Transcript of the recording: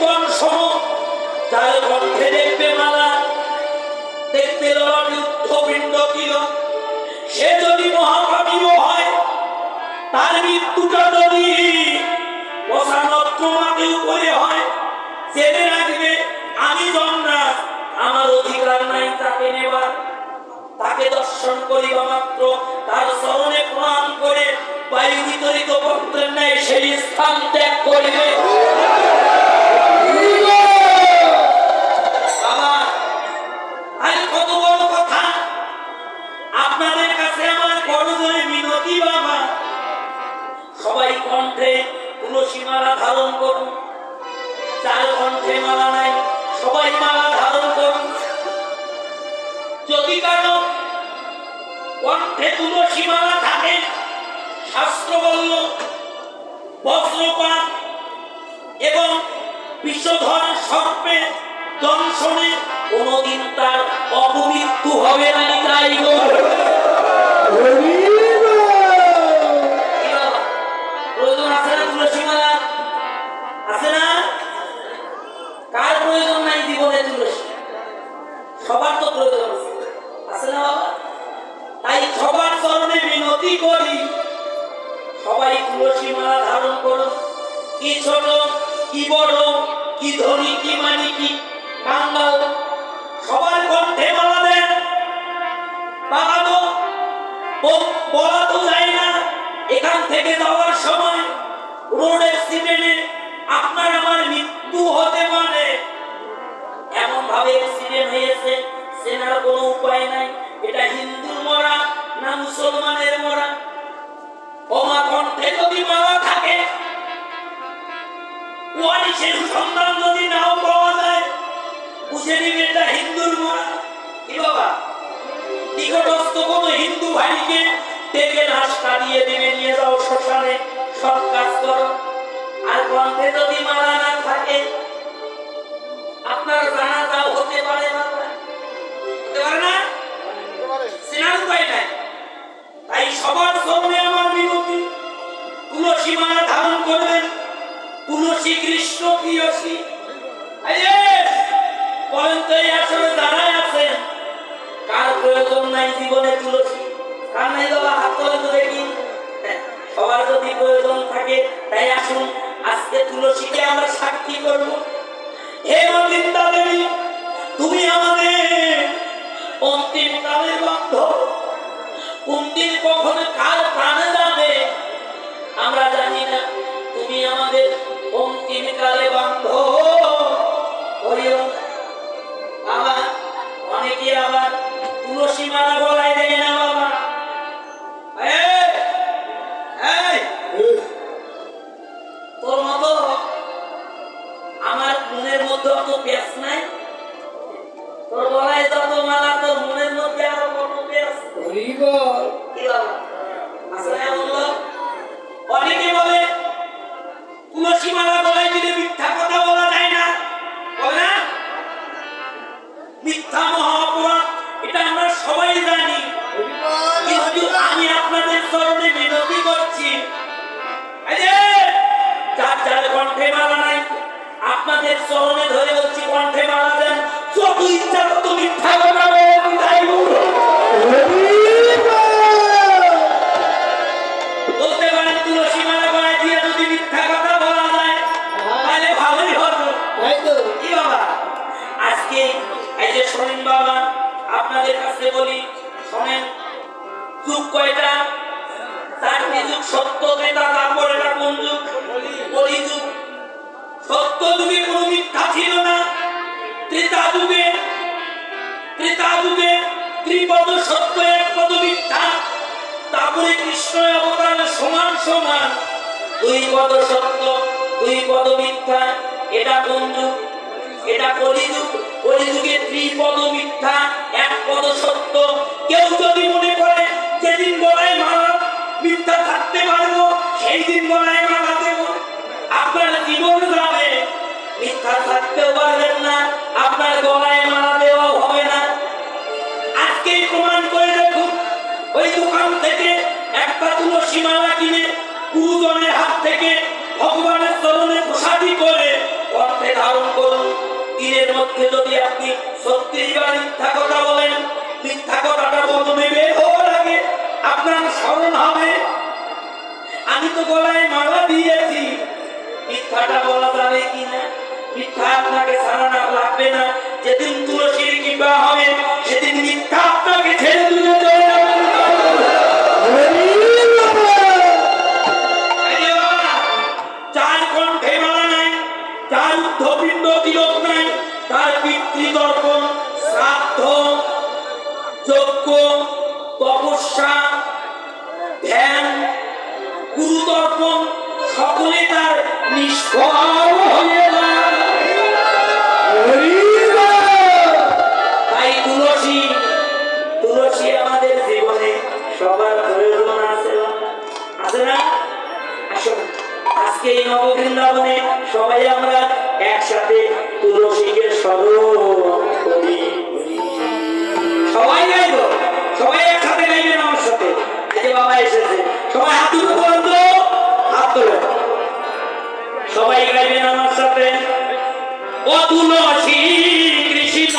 যুবকগণ শোনো, যার কণ্ঠে দেখবে মালা, দেখতে উদ্ধবিন্দ কিল, সে যদি মহাপাপীও হয়, তার মৃত্যুটা যদি 95 মাটি উপরে হয়, জেনে রাখবে আমি যমরাজ, আমার অধিকার নাই তাকে নেবার। তাকে দর্শন করিবা মাত্র তার চরণে প্রণাম করে বায়ু বিতরিত পত্রের ন্যায় সেই স্থান ত্যাগ করিবে। বাবা, আজ কত বড় কথা! আপনাদের কাছে আমার করজোড়ে মিনতি বাবা, সবাই কণ্ঠে তুলসী মালা ধারণ করুন। যার কণ্ঠে মালা নাই সবাই মালা ধারণ করুন। যদি কারো কণ্ঠে তুলসী মালা থাকে, শাস্ত্র বলল বজ্রপাত এবং বিষধর সর্পের দংশনে কোনদিন তার অপমৃত্যু হবে না। তাই প্রয়োজন আছে না তুলসী মালা? আছে না? কার প্রয়োজন নাই জীবনে তুলসী? সবার তো প্রয়োজন আছে না বাবা? তাই সবার চরণে বিনতি করি, সবাই তুলসী মালা ধারণ করুন। কি ছোট কি বড়, কি ধনী কি মানি কি কাঙ্গাল, সবার কণ্ঠে মালা দেন। বাবা তো বলা তো যায় না, এখান থেকে যাওয়ার সময় রোড অ্যাক্সিডেন্টে আপনার আমার মৃত্যু হতে পারে। এমন ভাবে অ্যাক্সিডেন্ট হয়েছে চেনার কোনো উপায় নাই, এটা হিন্দুর মরা না মুসলমানের মরা। ওমা কণ্ঠে যদি মালা থাকে, ওয়ারিসের সন্ধান যদি নাও পাওয়া যায়, বুঝে নিবে এটা হিন্দুর মরা। কি বাবা, নিকটস্থ কোনো হিন্দু ভাইকে ডেকে লাশ কাটিয়ে দেবে, নিয়ে যাও শ্মশানে, সব কাজ করো। আর কণ্ঠে যদি মালা না থাকে, আপনার জানাজাও হতে পারে না, হতে পারে না, চেনার উপায় নাই। তাই সবার সামনে আমার বিনতি, তুলসী মালা ধারণ করবেন। তুলসী কৃষ্ণ প্রিয়সী বলেন তো, এই আসলে দাঁড়ায় আছেন, কার প্রয়োজন নাই জীবনে তুলসী? কার নাই বাবা? হাত তোলে তো দেখি। সবার যদি প্রয়োজন থাকে, তাই আসুন আজকে তুলসীকে আমরা সাক্ষী করব। হে গোবিন্দা দেবী, তুমি আমাদের অন্তিম কালের বান্ধব। কোন দিন কখন কার প্রাণে যাবে আমরা জানি না, তুমি আমাদের অন্তিম কালে বান্ধব। বাবা, অনেকে আবার তুলসী মালা গলায় দেয় না বাবা। তোর মতো আমার মনের মধ্যে অত পেঁচ নাই, তোর গলায় যত মালা, তোর মনের মধ্যে আরো কত পেঁচ। অনেকে বলে তুলসী মালা গলায় দিলে মিথ্যা কথা বলা যায় না, বলে না? মিথ্যা মহা অপরাধ, এটা আমরা সবাই জানি। কিন্তু আমি আপনাদের চরণে বিনতি করছি, যার যার কণ্ঠে মালা নাই, আপনাদের চরণে ধরে বলছি কণ্ঠে মালা দেন। যত ইচ্ছা তত মিথ্যা কথা বলে বলতে পারেন। তুলসী মালা গলায় দিয়ে যদি মিথ্যা কথা বলা যায়, তাহলে ভালোই হতো। কি বাবা, আজকে এই যে শোনেন বাবা, আপনাদের কাছে বলি, শোনেন, যুগ কয়টা? 4টি যুগ। সত্য, ত্রেতা, দ্বাপর, এটা কোন যুগ? কলিযুগ। সত্য যুগে কোনো মিথ্যা ছিল না। ত্রেতা যুগে ত্রিপদ সত্য, এক পদ মিথ্যা। তারপরে কৃষ্ণ অবতার সমান সমান 2 পদ সত্য, 2 পদ মিথ্যা। এটা কোন যুগ? এটা কলিযুগ। কলিযুগে 3 পদ মিথ্যা, 1 পদ সত্য। কেউ যদি মনে করে যেদিন গলায় মালা মিথ্যা থাকতে পারবো, সেই দিন গলায় মালা দেব, আপনার জীবন যাবে। মিথ্যা থাকতেও পারবেন না, আপনার গলায় মালা দেওয়া হবে না। আজকে প্রমাণ করে দেখুন, ওই দোকান থেকে একটা তুলসী মালা কিনে গুরুজনের হাত থেকে ভগবানের চরণে প্রসাদী করে কণ্ঠে ধারণ এর মধ্যে যদি আপনি সত্যি মিথ্যা কথা বলেন, মিথ্যা কথাটা বদলে বের হওয়ার আগে আপনার স্মরণ হবে আমি তো গলায় মালা দিয়েছি, মিথ্যাটা বলা যাবে কিনা? মিথ্যা আপনাকে ছাড়ানো লাগবে না। যেদিন তুলসীর কৃপা হবে সেদিন মিথ্যা আপনাকে ছেড়ে দিলে চলে যাবে। যার কণ্ঠে মালা নাই, যার ঊর্ধ্বপিণ্ড তিলক নাই, তার পিতৃতর্পণ, শ্রাদ্ধ, যজ্ঞ, তপস্যা, ধ্যান, গুরুতর্পণ সকলে তার নিষ্ফল হয়ে যায়। তাই তুলসী তুলসী আমাদের জীবনে সবার প্রয়োজন আছে, আছে না? আসুন আজকে এই নববৃন্দাবনে সবাই আমরা একসাথে তুলসীকে স্মরণ করি। সবাই গাইব, সবাই একসাথে গাইবেন আমার সাথে। এই যে বাবা এসেছে, সবাই হাত তুলে বলেন তো, হাত তোলেন, সবাই গাইবেন আমার সাথে। ও তুলসী কৃষ্ণ